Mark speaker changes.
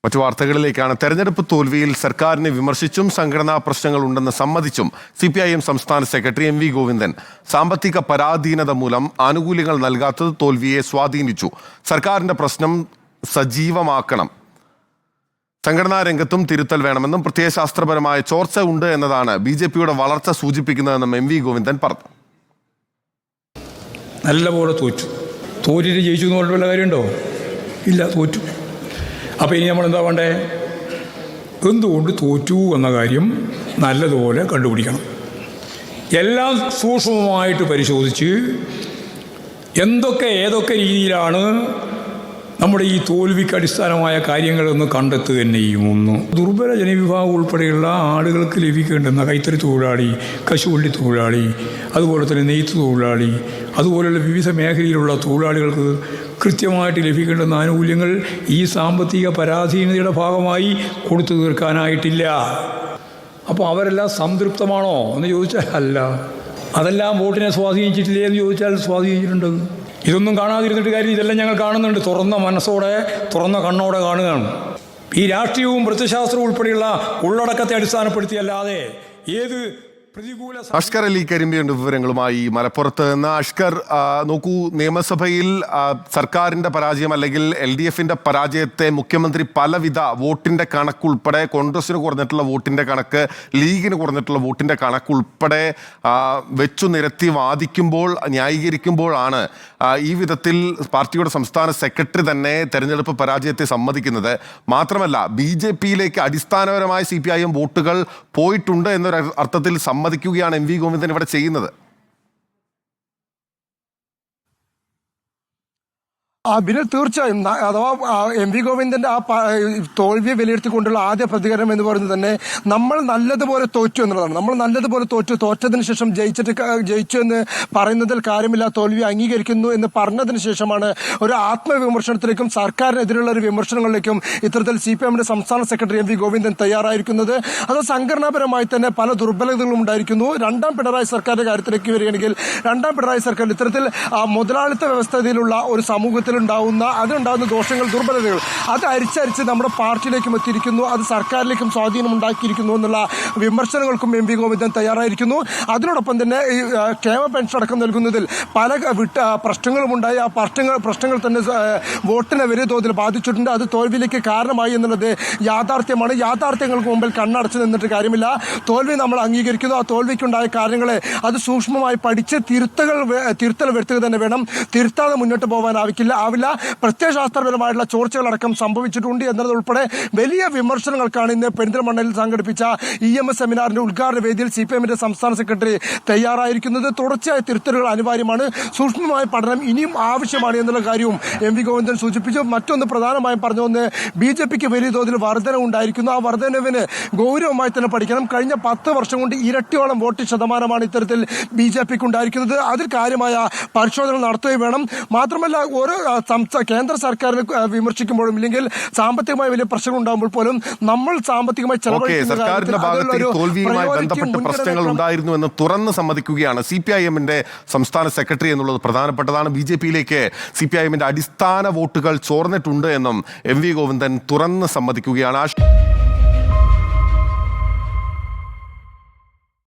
Speaker 1: മറ്റു വാർത്തകളിലേക്കാണ്. തെരഞ്ഞെടുപ്പ് തോൽവിയിൽ സർക്കാരിനെ വിമർശിച്ചും സംഘടനാ പ്രശ്നങ്ങളുണ്ടെന്ന് സമ്മതിച്ചും CPIM സംസ്ഥാന സെക്രട്ടറി MV ഗോവിന്ദൻ സാമ്പത്തിക പരാധീനത മൂലം ആനുകൂല്യങ്ങൾ നൽകാത്തത് തോൽവിയെ സ്വാധീനിച്ചു. സർക്കാരിന്റെ പ്രശ്നം സജീവമാക്കണം, സംഘടനാ രംഗത്തും തിരുത്തൽ വേണമെന്നും പ്രത്യയശാസ്ത്രപരമായ ചോർച്ച ഉണ്ട് എന്നതാണ് BJPയുടെ വളർച്ച സൂചിപ്പിക്കുന്നതെന്നും MV ഗോവിന്ദൻ പറഞ്ഞു.
Speaker 2: നല്ലപോലെ തോറ്റിട്ട് ജയിച്ചു എന്ന് പറഞ്ഞ വല്ല കാര്യമുണ്ടോ? ഇല്ല, തോറ്റു. അപ്പോൾ ഇനി നമ്മൾ എന്താ വേണ്ടേ? എന്തുകൊണ്ട് തോറ്റു എന്ന കാര്യം നല്ലതുപോലെ കണ്ടുപിടിക്കണം. എല്ലാം സൂക്ഷ്മമായിട്ട് പരിശോധിച്ച് ഏതൊക്കെ രീതിയിലാണ് നമ്മുടെ ഈ തോൽവിക്ക് അടിസ്ഥാനമായ കാര്യങ്ങളൊന്ന് കണ്ടെത്തുക തന്നെ ചെയ്യുമെന്ന്. ദുർബല ജനവിഭാഗം ഉൾപ്പെടെയുള്ള ആളുകൾക്ക് ലഭിക്കേണ്ടുന്ന കൈത്തറി തൊഴിലാളി, കശുവണ്ടി തൊഴിലാളി, അതുപോലെ തന്നെ നെയ്ത്ത് തൊഴിലാളി, അതുപോലെയുള്ള വിവിധ മേഖലയിലുള്ള തൊഴിലാളികൾക്ക് കൃത്യമായിട്ട് ലഭിക്കേണ്ടുന്ന ആനുകൂല്യങ്ങൾ ഈ സാമ്പത്തിക പരാധീനതയുടെ ഭാഗമായി കൊടുത്തു തീർക്കാനായിട്ടില്ല. അപ്പോൾ അവരെല്ലാം സംതൃപ്തമാണോ എന്ന് ചോദിച്ചാൽ അല്ല. അതെല്ലാം വോട്ടിനെ സ്വാധീനിച്ചിട്ടില്ലേ എന്ന് ചോദിച്ചാൽ സ്വാധീനിച്ചിട്ടുണ്ട്. ഇതൊന്നും കാണാതിരുന്നിട്ട് കാര്യം, ഇതെല്ലാം ഞങ്ങൾ കാണുന്നുണ്ട്. തുറന്ന മനസ്സോടെ, തുറന്ന കണ്ണോടെ കാണുകയാണ്. ഈ രാഷ്ട്രീയവും പ്രത്യയശാസ്ത്രവും ഉൾപ്പെടെയുള്ള ഉള്ളടക്കത്തെ അടിസ്ഥാനപ്പെടുത്തിയല്ലാതെ ഏത് പ്രതികൂല.
Speaker 1: അഷ്കർ അലി കരിമ്പിയുണ്ട് വിവരങ്ങളുമായി മലപ്പുറത്ത് നിന്ന്. അഷ്കർ, നോക്കൂ, നിയമസഭയിൽ സർക്കാരിന്റെ പരാജയം അല്ലെങ്കിൽ LDFന്റെ പരാജയത്തെ മുഖ്യമന്ത്രി പലവിധ വോട്ടിന്റെ കണക്കുൾപ്പെടെ, കോൺഗ്രസിന് കുറഞ്ഞിട്ടുള്ള വോട്ടിന്റെ കണക്ക്, ലീഗിന് കുറഞ്ഞിട്ടുള്ള വോട്ടിന്റെ കണക്കുൾപ്പെടെ വെച്ചു നിരത്തി വാദിക്കുമ്പോൾ, ന്യായീകരിക്കുമ്പോഴാണ് ഈ വിധത്തിൽ പാർട്ടിയുടെ സംസ്ഥാന സെക്രട്ടറി തന്നെ തെരഞ്ഞെടുപ്പ് പരാജയത്തെ സമ്മതിക്കുന്നത്. മാത്രമല്ല, BJPയിലേക്ക് അടിസ്ഥാനപരമായ CPIM വോട്ടുകൾ പോയിട്ടുണ്ട് എന്നൊരു അർത്ഥത്തിൽ സമ്മതിക്കുകയാണ് MV ഗോവിന്ദൻ ഇവിടെ ചെയ്യുന്നത്.
Speaker 3: ബിനൽ, തീർച്ചയായും. അഥവാ MV ഗോവിന്ദന്റെ ആ തോൽവിയെ വിലയിരുത്തിക്കൊണ്ടുള്ള ആദ്യ പ്രതികരണം എന്ന് പറയുന്നത് തന്നെ നമ്മൾ നല്ലതുപോലെ തോറ്റു എന്നുള്ളതാണ്. നമ്മൾ നല്ലതുപോലെ തോറ്റതിന് ശേഷം ജയിച്ചു എന്ന് പറയുന്നതിൽ കാര്യമില്ല, തോൽവി അംഗീകരിക്കുന്നു എന്ന് പറഞ്ഞതിന് ശേഷമാണ് ഒരു ആത്മവിമർശനത്തിലേക്കും സർക്കാരിനെതിരെയുള്ള ഒരു വിമർശനങ്ങളിലേക്കും ഇത്തരത്തിൽ CPIMന്റെ സംസ്ഥാന സെക്രട്ടറി MV ഗോവിന്ദൻ തയ്യാറായിരിക്കുന്നത്. അത് സംഘടനാപരമായി തന്നെ പല ദുർബലതകളും ഉണ്ടായിരിക്കുന്നു. രണ്ടാം പിണറായി സർക്കാരിന്റെ കാര്യത്തിലേക്ക് വരികയാണെങ്കിൽ, രണ്ടാം പിണറായി സർക്കാർ ഇത്തരത്തിൽ മുതലാളിത്ത വ്യവസ്ഥയിലുള്ള ഒരു സമൂഹത്തിൽ അതിനുണ്ടാകുന്ന ദോഷങ്ങൾ, ദുർബലതകൾ അത് അരിച്ചരിച്ച് നമ്മുടെ പാർട്ടിയിലേക്കും എത്തിയിരിക്കുന്നു. അത് സർക്കാരിലേക്കും സ്വാധീനം ഉണ്ടാക്കിയിരിക്കുന്നു എന്നുള്ള വിമർശനങ്ങൾക്കും MV ഗോവിന്ദൻ തയ്യാറായിരിക്കുന്നു. അതിനോടൊപ്പം തന്നെ ഈ ക്ഷേമ പെൻഷൻ അടക്കം നൽകുന്നതിൽ പല പ്രശ്നങ്ങളും ഉണ്ടായി. ആ പ്രശ്നങ്ങൾ തന്നെ വോട്ടിനെ വലിയ തോതിൽ ബാധിച്ചിട്ടുണ്ട്. അത് തോൽവിയിലേക്ക് കാരണമായി എന്നുള്ളത് യാഥാർത്ഥ്യമാണ്. യാഥാർത്ഥ്യങ്ങൾക്ക് മുമ്പിൽ കണ്ണടച്ച് നിന്നിട്ട് കാര്യമില്ല. തോൽവി നമ്മൾ അംഗീകരിക്കുന്നു. ആ തോൽവിക്കുണ്ടായ കാര്യങ്ങളെ അത് സൂക്ഷ്മമായി പഠിച്ച് തിരുത്തൽ വരുത്തുക തന്നെ വേണം. തിരുത്താതെ മുന്നോട്ട് പോകാനാവില്ല. പ്രത്യയശാസ്ത്രപരമായിട്ടുള്ള ചോർച്ചകളടക്കം സംഭവിച്ചിട്ടുണ്ട് എന്നതുൾപ്പെടെ വലിയ വിമർശനങ്ങൾക്കാണ് ഇന്ന് പെരിന്തൽമണ്ണയിൽ സംഘടിപ്പിച്ച EMS സെമിനാറിന്റെ ഉദ്ഘാടന വേദിയിൽ CPIMന്റെ സംസ്ഥാന സെക്രട്ടറി തയ്യാറായിരിക്കുന്നത്. തുടർച്ചയായ തിരുത്തലുകൾ അനിവാര്യമാണ്. സൂക്ഷ്മമായ പഠനം ഇനിയും ആവശ്യമാണ് എന്നുള്ള കാര്യവും MV ഗോവിന്ദൻ സൂചിപ്പിച്ചു. മറ്റൊന്ന് പ്രധാനമായും പറഞ്ഞൊന്ന്, BJPക്ക് വലിയ തോതിൽ വർധന ഉണ്ടായിരിക്കുന്നു. ആ വർധനവിന് ഗൗരവമായി തന്നെ പഠിക്കണം. കഴിഞ്ഞ 10 വർഷം കൊണ്ട് ഇരട്ടിയോളം വോട്ട് ശതമാനമാണ് ഇത്തരത്തിൽ BJPക്ക് ഉണ്ടായിരിക്കുന്നത്. അതിൽ കാര്യമായ പരിശോധന നടത്തുകയും വേണം. മാത്രമല്ല, ഓരോ കേന്ദ്ര സർക്കാരിനെ വിമർശിക്കുമ്പോഴും ഇല്ലെങ്കിൽ സാമ്പത്തികമായി വലിയ പ്രശ്നങ്ങൾ ഉണ്ടാകുമ്പോൾ പോലും നമ്മൾ സാമ്പത്തികമായി
Speaker 1: സർക്കാരിന്റെ ഭാഗത്ത് തോൽവിയുമായി ബന്ധപ്പെട്ട് പ്രശ്നങ്ങൾ ഉണ്ടായിരുന്നു എന്ന് തുറന്ന് സമ്മതിക്കുകയാണ് CPIMന്റെ സംസ്ഥാന സെക്രട്ടറി എന്നുള്ളത് പ്രധാനപ്പെട്ടതാണ്. BJPയിലേക്ക് CPIMന്റെ അടിസ്ഥാന വോട്ടുകൾ ചോർന്നിട്ടുണ്ട് എന്നും MV ഗോവിന്ദൻ തുറന്ന് സമ്മതിക്കുകയാണ്.